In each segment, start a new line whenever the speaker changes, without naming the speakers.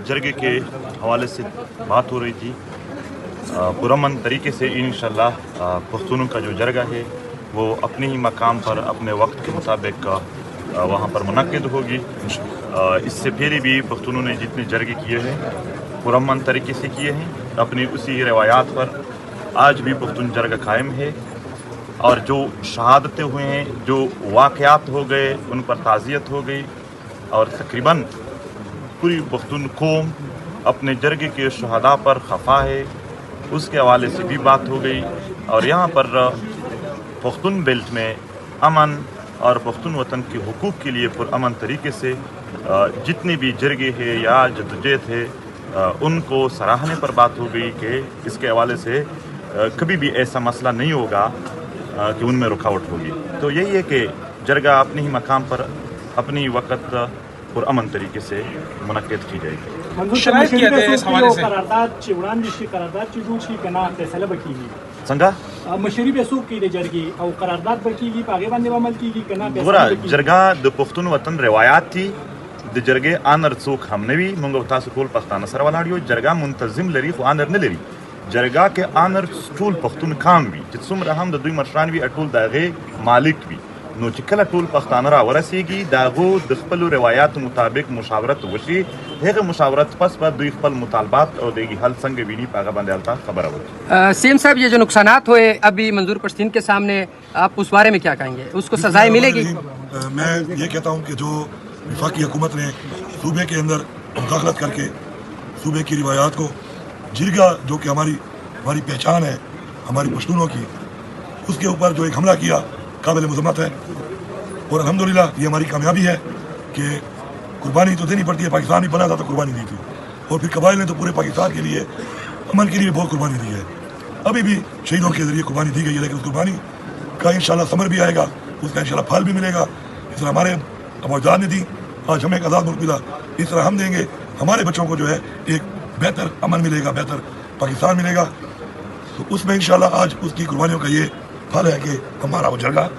जरगे के हवाले से बात हो रही थी। पुरअमन तरीके से इंशाल्लाह पख्तूनों का जो जरगा है वो अपने ही मकाम पर अपने वक्त के मुताबिक वहाँ पर मुनक्किद होगी। इससे पहले भी पख्तूनों ने जितने जरगे किए हैं पुरअमन तरीके से किए हैं, अपनी उसी रवायात पर आज भी पख्तून जरगा कायम है। और जो शहादतें हुए हैं, जो वाक़यात हो गए, उन पर ताज़ियत हो गई और तकरीबन पूरी पख्तून कौम अपने जरगे के शहादा पर खफा है, उसके हवाले से भी बात हो गई। और यहाँ पर पख्तून बेल्ट में अमन और पख्तून वतन के हुकूक के लिए पुरअमन तरीके से जितने भी जरगे है या जद्दोजहद है उनको सराहने पर बात हो गई कि इसके हवाले से कभी भी ऐसा मसला नहीं होगा कि उनमें रुकावट होगी। तो यही है कि जरगा अपने ही मकाम पर अपनी वक़्त पुरअमन तरीके से मुनक्किद की जाएगी। जरगा द पुख्तून वतन रिवायात थी द जरगे आनर चोक हमने भी मंगो तासु टोल पख्ताना सर वालाड़ियो जरगा मुंतजिम लरी खो आनर न लरी जरगा के आनर टोल पख्तून काम भी जिसम रहम द दुई मर्शान भी अटोल दागे मालिक भी नो चिकला टोल पख्ताना रा वरसेगी दागो द खपल रिवायात मुताबिक मुशावरत वशी हेगे मुशावरत पस पर दुई खपल मुतालबात और देगी हल संग बीनी पागा बंदलता खबर आवत।
सीएम साहब ये जो नुकसानात हुए अभी मंजूर पश्तीन के सामने, आप उस बारे में क्या कहेंगे? उसको सजाएं मिलेगी?
मैं ये कहता हूँ कि जो वफाकी हुकूमत ने सूबे के अंदर मुदाखलत करके सूबे की रिवायात को जिरगा जो कि हमारी पहचान है हमारी पश्तूनों की, उसके ऊपर जो एक हमला किया काबिल मज़म्मत है। और अल्हम्दुलिल्लाह ये हमारी कामयाबी है कि कुर्बानी तो देनी पड़ती है। पाकिस्तान ही बना था तो कुर्बानी दी थी और फिर कबाइल ने तो पूरे पाकिस्तान के लिए अमन के लिए बहुत कुर्बानी दी है। अभी भी शहीदों के ज़रिए कुर्बानी दी गई है, लेकिन उस कुर्बानी का इंशाल्लाह समर भी आएगा, उसका इंशाल्लाह फल भी मिलेगा। इस तरह हमारे अबूजाद ने दी, आज हमें एक आज़ाद मुल्क मिला, इस तरह हम देंगे हमारे बच्चों को जो है एक बेहतर अमन मिलेगा, बेहतर पाकिस्तान मिलेगा। तो उसमें इंशाल्लाह आज उसकी कुर्बानियों का ये फल है कि हमारा वो जरगा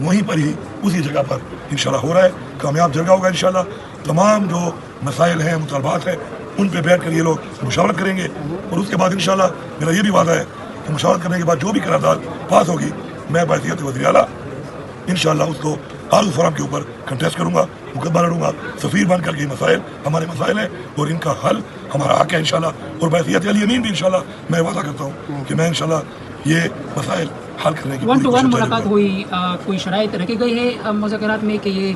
वहीं पर ही उसी जगह पर इंशाल्लाह हो रहा है, कामयाब जरगा होगा इंशाल्लाह। तमाम जो मसाइल हैं मुतालबात हैं उन पे बैठ कर ये लोग मुशावरत करेंगे और उसके बाद इंशाल्लाह मेरा ये भी वादा है कि मुशावरत करने के बाद जो भी करारदाद पास होगी मैं बहसीयत वज़ीर आला इंशाल्लाह उसको आलू फॉरम के ऊपर कंटेस्ट करूँगा, मुकदमा लड़ूंगा, सफ़ीर बन करके मसाइल हमारे मसाइल हैं और इनका हल हमारा हक है इंशाल्लाह। और बहसीयत अली अमीन भी इंशाल्लाह मैं वादा करता हूँ कि मैं इंशाल्लाह ये मसाइल हल करने की
1-to-1 मुलाकात हुई, कोई शराइत रखी गई है मुज़ाकरात में कि ये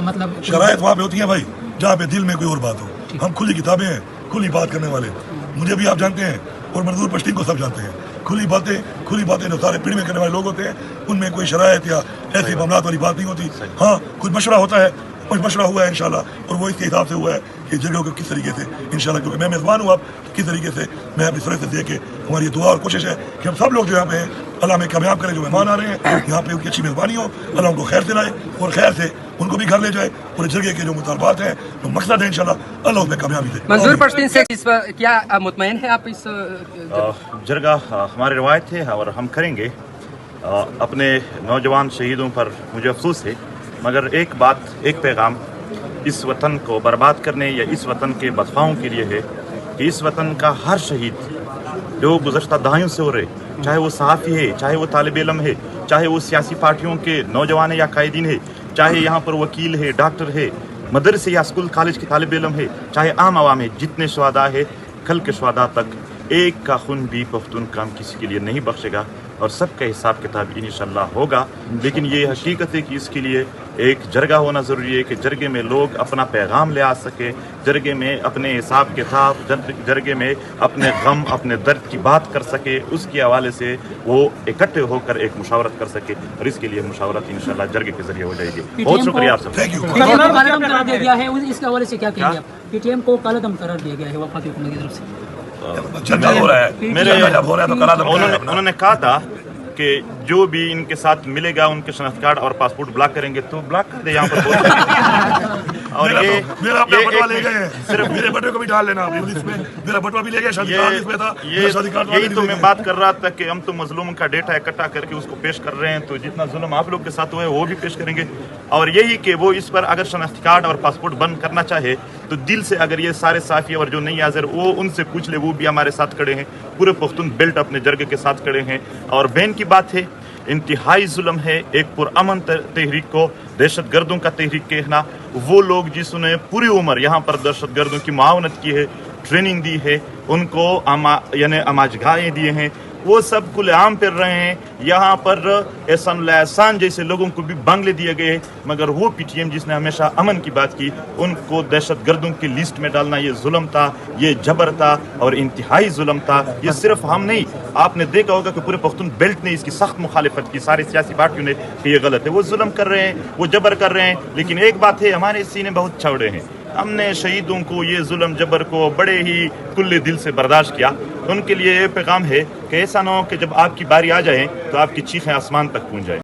मतलब
शराइत वहाँ पे होती है भाई जहाँ पे दिल में कोई और बात हो। हम खुली किताबें हैं, खुली बात करने वाले, मुझे भी आप जानते हैं और मंजूर पश्तीन को सब जानते हैं। खुली बातें जो सारे पीढ़ी में करने वाले लोग होते हैं उनमें कोई शराइत या ऐसी मामलात वाली बात नहीं होती। हाँ कुछ मशवरा होता है, कुछ मशवरा हुआ है इंशाल्लाह और वो इसके हिसाब से हुआ है कि जगहों को किस तरीके से इंशाल्लाह, क्योंकि मैं मेज़बान हूँ, आप किस तरीके से मैं अपनी तरह से दे के हमारी दुआ और कोशिश है कि हम सब लोग जो यहाँ पे अल्लाह में कामयाब करें, जो मेहमान आ रहे हैं यहाँ पे उनकी अच्छी मेज़बानी हो, अल्लाह उनको खैर से लाए और खैर से उनको भी घर ले जाए और जगह के जो मुतालबात हैं जो मकसद है इंशाल्लाह अल्लाह उसमें कामयाबी दे।
मंजूर पश्तीन से इस पर क्या मुतमईन है आप? इस
जरगा हमारी रवायत है और हम करेंगे। अपने नौजवान शहीदों पर मुझे अफसोस है, मगर एक बात, एक पैगाम इस वतन को बर्बाद करने या इस वतन के बदखाओं के लिए है कि इस वतन का हर शहीद जो गुज़श्ता दहाइयों से हो रहे, चाहे वो सहाफ़ी है, चाहे वो तालिब इल्म है, चाहे वो सियासी पार्टियों के नौजवान या कायदीन है, चाहे यहाँ पर वकील है, डॉक्टर है, मदरसे या स्कूल कॉलेज के तालिब इल्म है, चाहे आम आवाम है, जितने शुहदा है कल के शुहदा तक एक का खून भी पख्तून काम किसी के लिए नहीं बख्शेगा और सबका हिसाब किताब इंशाल्लाह होगा। लेकिन ये हकीकत है कि इसके लिए एक जरगा होना ज़रूरी है कि जरगे में लोग अपना पैगाम ले आ सके, जरगे में अपने हिसाब किताब, जरगे में अपने गम अपने दर्द की बात कर सके, उसके हवाले से वो इकट्ठे होकर एक मुशावरत कर सके और इसके लिए मुशावरत इंशाल्लाह जरगे के जरिए हो जाएगी। बहुत शुक्रिया आप सब।
इसके हवाले से क्या कहेंगे? पीटीएम को कालादम करार दिया गया है वफाकी हुकूमत की तरफ से।
उन्होंने कहा था कि जो भी इनके साथ मिलेगा उनके शनाख्त कार्ड और पासपोर्ट ब्लॉक करेंगे, तो ब्लॉक कर दे यहाँ पर। और ये
मेरा अपना
ये
बटवा
एक
ले गए हैं, सिर्फ मेरे बटवे को भी डाल लेना अपनी लिस्ट में। मेरा बटवा भी ले गए, शादी कार्ड इसमें था,
ये
शादी कार्ड वाले
यही
नहीं
तो
ले
मैं
गए।
बात कर रहा था कि हम तो मजलूम का डेटा इकट्ठा करके उसको पेश कर रहे हैं, तो जितना जुल्म आप लोग के साथ हुआ है वो भी पेश करेंगे। और यही कि वो इस पर अगर शनाख्ती कार्ड और पासपोर्ट बंद करना चाहे तो दिल से, अगर ये सारे साफी और जो नहीं हाजिर वो उनसे पूछ ले, वो भी हमारे साथ खड़े हैं, पूरे पख्तून बेल्ट अपने जरगे के साथ खड़े हैं। और बैन की बात है, इंतहाई जुल्म है एक पुरअमन तहरीक को दहशत गर्दों का तहरीक कहना। वो लोग जिसने पूरी उम्र यहाँ पर दहशत गर्दों की मुआवनत की है, ट्रेनिंग दी है, उनको यानी अमाजगाहें दिए हैं, वो सब खुलेआम फिर रहे हैं। यहाँ पर एहसान जैसे लोगों को भी बंगले दिए गए हैं, मगर वो पीटीएम जिसने हमेशा अमन की बात की, उनको दहशत गर्दों की लिस्ट में डालना ये जुल्म था, ये जबर था और इंतहाई जुल्म था। ये सिर्फ हम नहीं, आपने देखा होगा कि पूरे पख्तून बेल्ट ने इसकी सख्त मुखालिफत की, सारी सियासी पार्टियों ने कि ये गलत है। वो जुल्म कर रहे हैं, वो जबर कर रहे हैं, लेकिन एक बात है, हमारे सीने बहुत चौड़े हैं। हमने शहीदों को, ये जुल्म जबर को बड़े ही खुले दिल से बर्दाश्त किया। उनके लिए ये पैगाम है कि ऐसा ना हो कि जब आपकी बारी आ जाए तो आपकी चीखें आसमान तक पहुंच जाए।